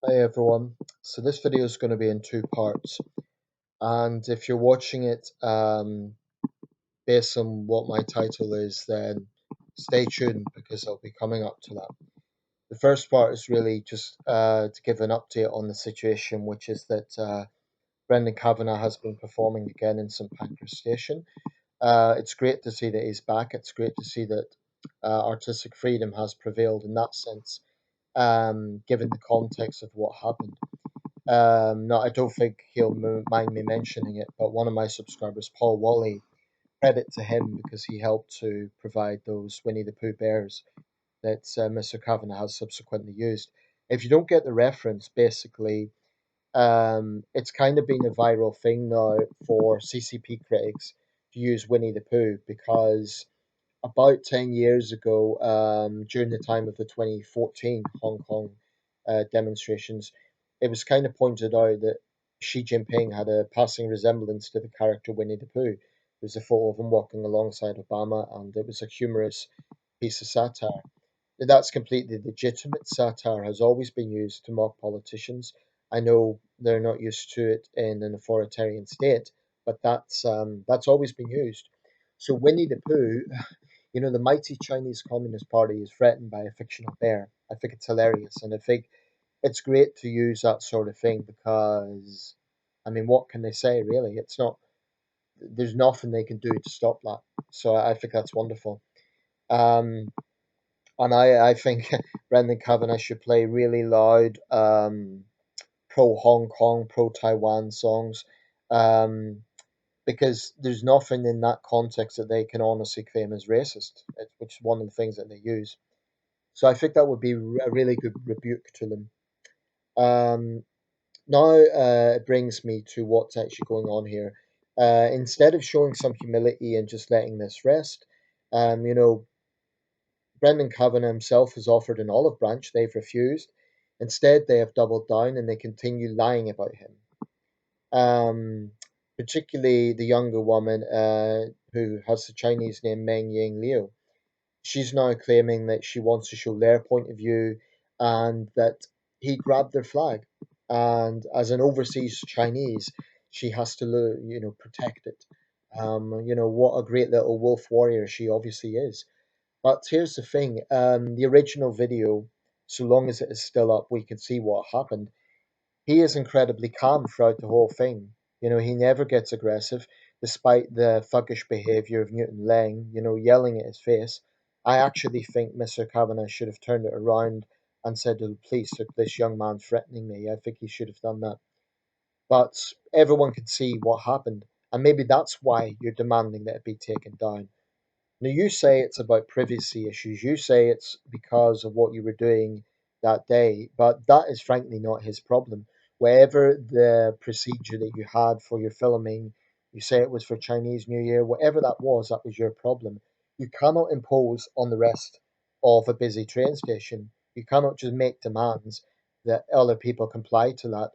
Hi everyone. So this video is going to be in two parts, and if you're watching it based on what my title is, then stay tuned because I'll be coming up to that. The first part is really just to give an update on the situation, which is that Brendan Kavanagh has been performing again in St Pancras Station. It's great to see that he's back. It's great to see that artistic freedom has prevailed in that sense, given the context of what happened. No, I don't think he'll mind me mentioning it, but one of my subscribers, Paul Wally, credit to him because he helped to provide those Winnie the Pooh bears that Mr. Kavanagh has subsequently used. If you don't get the reference, basically, it's kind of been a viral thing now for CCP critics to use Winnie the Pooh because about 10 years ago, during the time of the 2014 Hong Kong demonstrations, it was kind of pointed out that Xi Jinping had a passing resemblance to the character Winnie the Pooh. There was a photo of him walking alongside Obama, and it was a humorous piece of satire. That's completely legitimate. Satire has always been used to mock politicians. I know they're not used to it in an authoritarian state, but that's always been used. So Winnie the Pooh, the mighty Chinese Communist Party is threatened by a fictional bear. I think it's hilarious, and I think it's great to use that sort of thing because, I mean, what can they say really? It's not. There's nothing they can do to stop that. So I think that's wonderful. Um, and I think Brendan Kavanagh should play really loud pro Hong Kong, pro Taiwan songs. Um, because there's nothing in that context that they can honestly claim as racist, which is one of the things that they use. So I think that would be a really good rebuke to them. Um, Now it brings me to what's actually going on here. Instead of showing some humility and just letting this rest, um, you know, Brendan Kavanagh himself has offered an olive branch. They've refused. Instead, they have doubled down and they continue lying about him. Um, Particularly the younger woman who has the Chinese name Meng Ying Liu. She's now claiming that she wants to show their point of view and that he grabbed their flag. And as an overseas Chinese, she has to, protect it. What a great little wolf warrior she obviously is. But here's the thing: the original video, so long as it is still up, we can see what happened. He is incredibly calm throughout the whole thing. He never gets aggressive, despite the thuggish behavior of Newton Lang, yelling at his face. I actually think Mr. Kavanagh should have turned it around and said to the police that this young man threatening me. I think he should have done that. But everyone could see what happened, and maybe that's why you're demanding that it be taken down. Now, you say it's about privacy issues. You say it's because of what you were doing that day, but that is frankly not his problem. Whatever the procedure that you had for your filming, you say it was for Chinese New Year, whatever that was your problem. You cannot impose on the rest of a busy train station. You cannot just make demands that other people comply to that.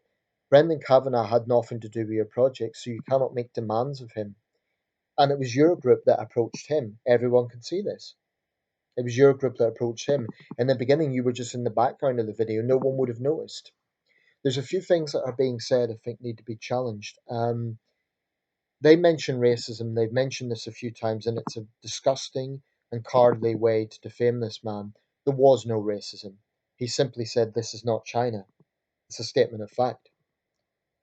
Brendan Kavanagh had nothing to do with your project, so you cannot make demands of him. And it was your group that approached him. Everyone can see this. It was your group that approached him. In the beginning, you were just in the background of the video. No one would have noticed. There's a few things that are being said I think need to be challenged. They mention racism. They've mentioned this a few times, and it's a disgusting and cowardly way to defame this man. There was no racism. He simply said, "This is not China." It's a statement of fact.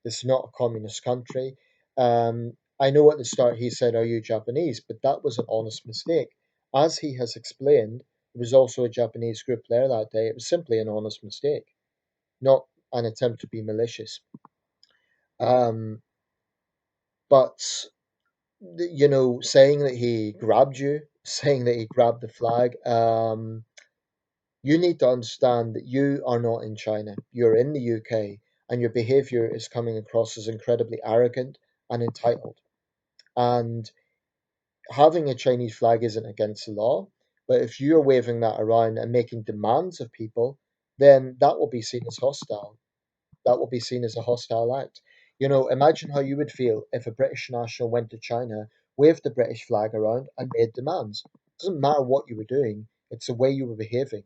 This is not a communist country. I know at the start he said, "Are you Japanese?" But that was an honest mistake. As he has explained, there was also a Japanese group there that day. It was simply an honest mistake, not an attempt to be malicious. Um, but, saying that he grabbed you, saying that he grabbed the flag, you need to understand that you are not in China. You're in the UK, and your behavior is coming across as incredibly arrogant and entitled. And having a Chinese flag isn't against the law, but if you're waving that around and making demands of people, then that will be seen as hostile. That will be seen as a hostile act. Imagine how you would feel if a British national went to China, waved the British flag around, and made demands. It doesn't matter what you were doing, it's the way you were behaving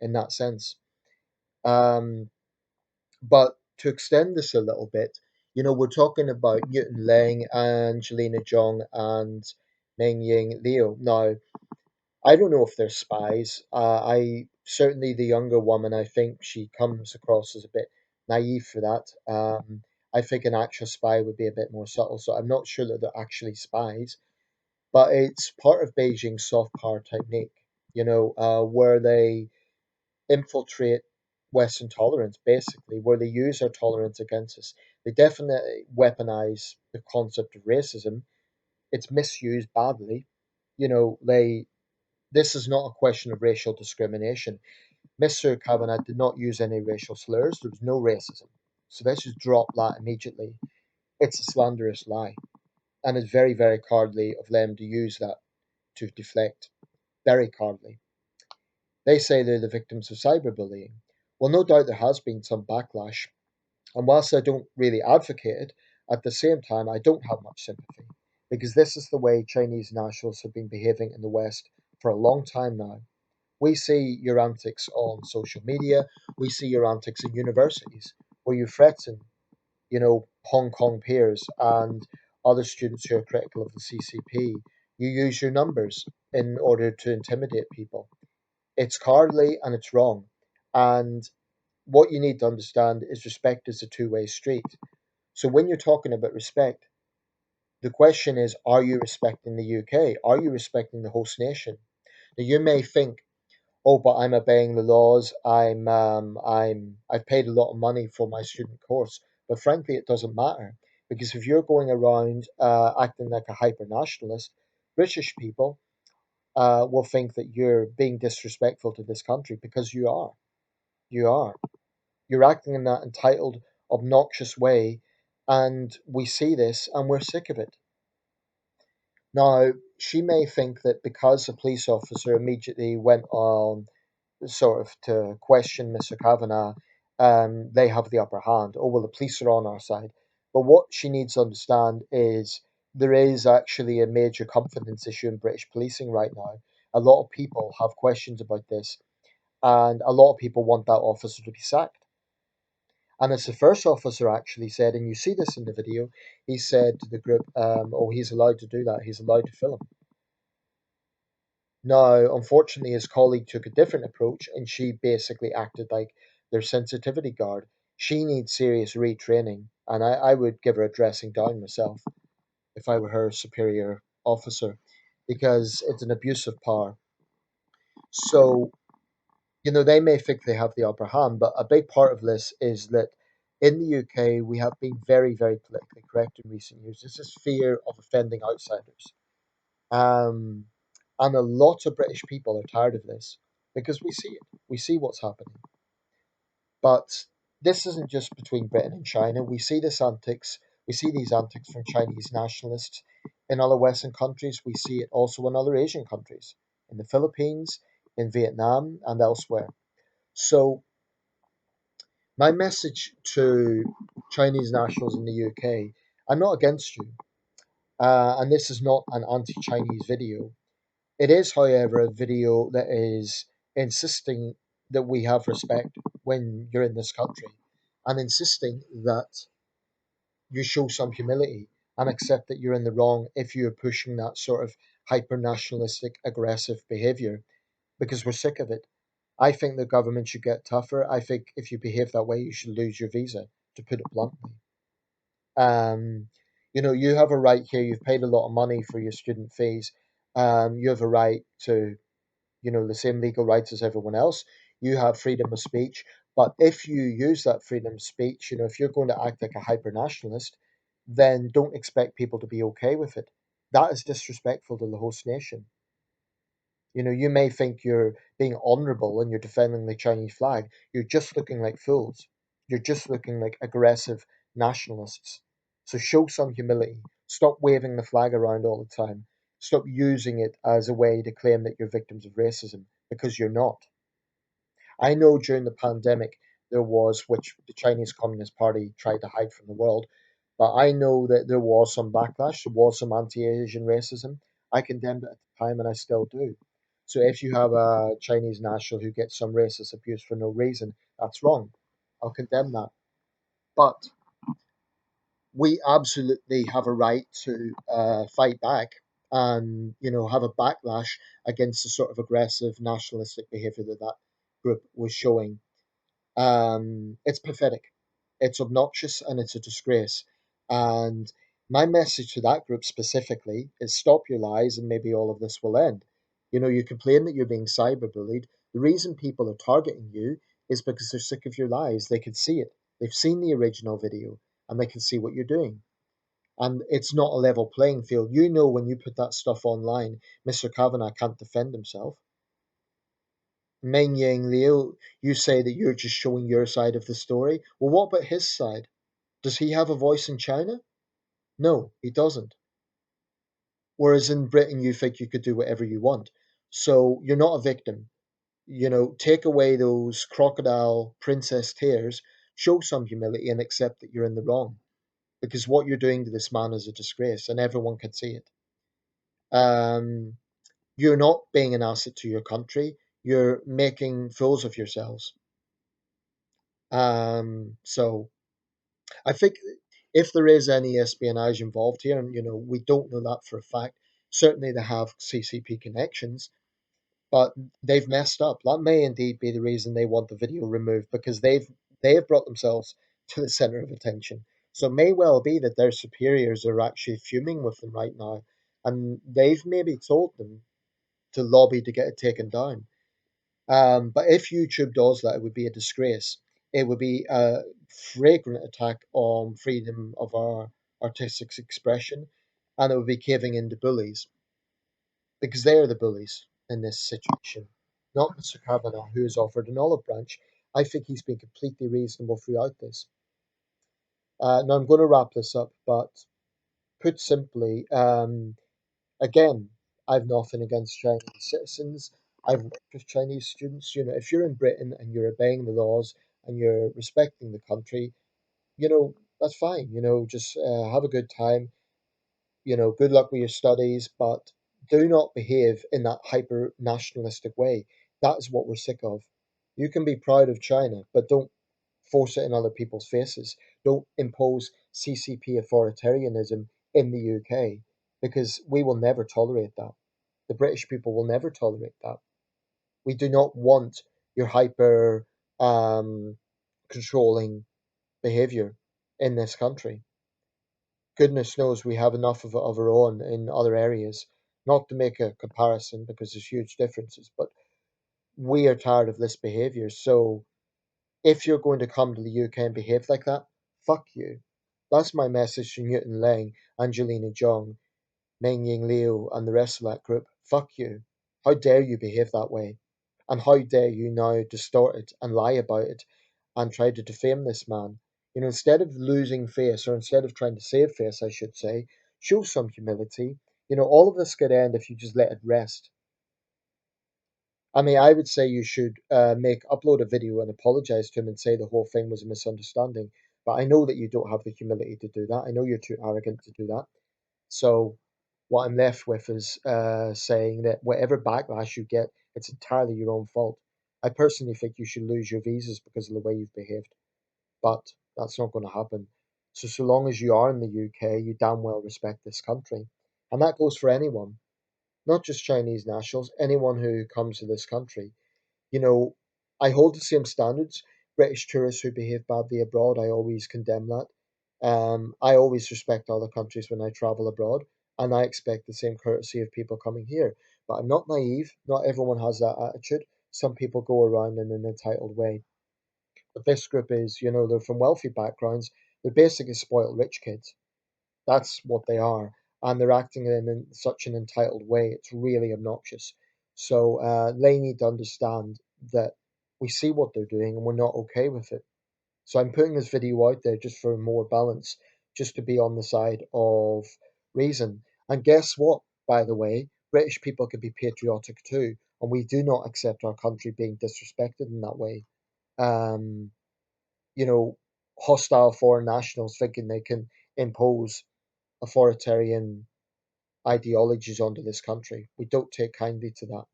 in that sense. Um, But to extend this a little bit, we're talking about Newton Lang, Angelina Zhong, and Meng Ying Liu. Now, I don't know if they're spies. I certainly the younger woman. I think she comes across as a bit naive for that. I think an actual spy would be a bit more subtle. So I'm not sure that they're actually spies, but it's part of Beijing's soft power technique. Where they infiltrate Western tolerance, basically, where they use our tolerance against us. They definitely weaponize the concept of racism. It's misused badly. They this is not a question of racial discrimination. Mr. Kavanagh did not use any racial slurs. There was no racism. So let's just drop that immediately. It's a slanderous lie. And it's very, very cowardly of them to use that to deflect. Very cowardly. They say they're the victims of cyberbullying. Well, no doubt there has been some backlash. And whilst I don't really advocate it, at the same time, I don't have much sympathy. Because this is the way Chinese nationals have been behaving in the West for a long time now. We see your antics on social media. We see your antics in universities where you threaten, Hong Kong peers and other students who are critical of the CCP. You use your numbers in order to intimidate people. It's cowardly and it's wrong. And what you need to understand is respect is a two-way street. So when you're talking about respect, the question is, are you respecting the UK? Are you respecting the host nation? Now you may think, oh, but I'm obeying the laws. I've paid a lot of money for my student course. But frankly, it doesn't matter because if you're going around acting like a hyper nationalist, British people will think that you're being disrespectful to this country because you are. You are. You're acting in that entitled, obnoxious way, and we see this and we're sick of it. Now, she may think that because the police officer immediately went on sort of to question Mr. Kavanagh, they have the upper hand. Oh, well, the police are on our side. But what she needs to understand is there is actually a major confidence issue in British policing right now. A lot of people have questions about this, and a lot of people want that officer to be sacked. And as the first officer actually said, and you see this in the video, he said to the group, oh, he's allowed to do that. He's allowed to film. Now, unfortunately, his colleague took a different approach and she basically acted like their sensitivity guard. She needs serious retraining, and I would give her a dressing down myself if I were her superior officer because it's an abuse of power. So, they may think they have the upper hand, but a big part of this is that in the UK, we have been very, very politically correct in recent years. This is fear of offending outsiders. Um, and a lot of British people are tired of this because we see it. We see what's happening. But this isn't just between Britain and China. We see this antics. We see these antics from Chinese nationalists in other Western countries. We see it also in other Asian countries, in the Philippines, in Vietnam, and elsewhere. So my message to Chinese nationals in the UK: I'm not against you, and this is not an anti-Chinese video. It is, however, a video that is insisting that we have respect when you're in this country and insisting that you show some humility and accept that you're in the wrong if you're pushing that sort of hyper nationalistic, aggressive behavior because we're sick of it. I think the government should get tougher. I think if you behave that way, you should lose your visa, to put it bluntly. Um, you have a right here. You've paid a lot of money for your student fees. You have a right to the same legal rights as everyone else. You have freedom of speech. But if you use that freedom of speech, if you're going to act like a hyper nationalist, then don't expect people to be okay with it. That is disrespectful to the host nation. You may think you're being honorable and you're defending the Chinese flag. You're just looking like fools. You're just looking like aggressive nationalists. So show some humility. Stop waving the flag around all the time. Stop using it as a way to claim that you're victims of racism because you're not. I know during the pandemic there was, which the Chinese Communist Party tried to hide from the world, but I know that there was some backlash, there was some anti-Asian racism. I condemned it at the time and I still do. So if you have a Chinese national who gets some racist abuse for no reason, that's wrong. I'll condemn that. But we absolutely have a right to fight back and have a backlash against the sort of aggressive nationalistic behaviour that that group was showing. It's pathetic, it's obnoxious, and it's a disgrace. And my message to that group specifically is stop your lies, and maybe all of this will end. You complain that you're being cyberbullied. The reason people are targeting you is because they're sick of your lies. They can see it. They've seen the original video, and they can see what you're doing. And it's not a level playing field. When you put that stuff online, Mr. Kavanagh can't defend himself. Meng Yang Liu, you say that you're just showing your side of the story. Well, what about his side? Does he have a voice in China? No, he doesn't. Whereas in Britain, you think you could do whatever you want. So you're not a victim. Take away those crocodile princess tears, show some humility, and accept that you're in the wrong. Because what you're doing to this man is a disgrace, and everyone can see it. Um, you're not being an asset to your country. You're making fools of yourselves. So I think if there is any espionage involved here, and we don't know that for a fact, certainly they have CCP connections, but they've messed up. That may indeed be the reason they want the video removed, because they have brought themselves to the center of attention. So it may well be that their superiors are actually fuming with them right now, and they've maybe told them to lobby to get it taken down. But if YouTube does that, it would be a disgrace. It would be a flagrant attack on freedom of our artistic expression, and it would be caving into bullies, because they are the bullies in this situation, not Mr. Kavanagh, who has offered an olive branch. I think he's been completely reasonable throughout this. Now I'm going to wrap this up, but put simply, again, I've nothing against Chinese citizens. I've worked with Chinese students. If you're in Britain and you're obeying the laws and you're respecting the country, that's fine. Just have a good time. Good luck with your studies, but do not behave in that hyper nationalistic way. That is what we're sick of. You can be proud of China, but don't force it in other people's faces. Don't impose CCP authoritarianism in the UK, because we will never tolerate that. The British people will never tolerate that. We do not want your hyper controlling behavior in this country. Goodness knows we have enough of our own in other areas. Not to make a comparison, because there's huge differences, but we are tired of this behavior. So if you're going to come to the UK and behave like that, fuck you. That's my message to Newton Lang, Angelina Jong, Meng Ying Liu, and the rest of that group. Fuck you. How dare you behave that way? And how dare you now distort it and lie about it and try to defame this man? Instead of losing face, or instead of trying to save face, I should say, show some humility. All of this could end if you just let it rest. I mean, I would say you should upload a video and apologize to him and say the whole thing was a misunderstanding. But I know that you don't have the humility to do that. I know you're too arrogant to do that. So what I'm left with is saying that whatever backlash you get, it's entirely your own fault. I personally think you should lose your visas because of the way you've behaved, but that's not going to happen. So long as you are in the UK, you damn well respect this country, and that goes for anyone, not just Chinese nationals, anyone who comes to this country. You know, I hold the same standards. British tourists who behave badly abroad, I always condemn that. I always respect other countries when I travel abroad, and I expect the same courtesy of people coming here. But I'm not naive. Not everyone has that attitude. Some people go around in an entitled way. But this group is, they're from wealthy backgrounds. They're basically spoiled rich kids. That's what they are. And they're acting in such an entitled way. It's really obnoxious. So they need to understand that we see what they're doing and we're not okay with it. So I'm putting this video out there just for more balance, just to be on the side of reason. And guess what, by the way? British people can be patriotic too. And we do not accept our country being disrespected in that way. Um, you know, Hostile foreign nationals thinking they can impose authoritarian ideologies onto this country. We don't take kindly to that.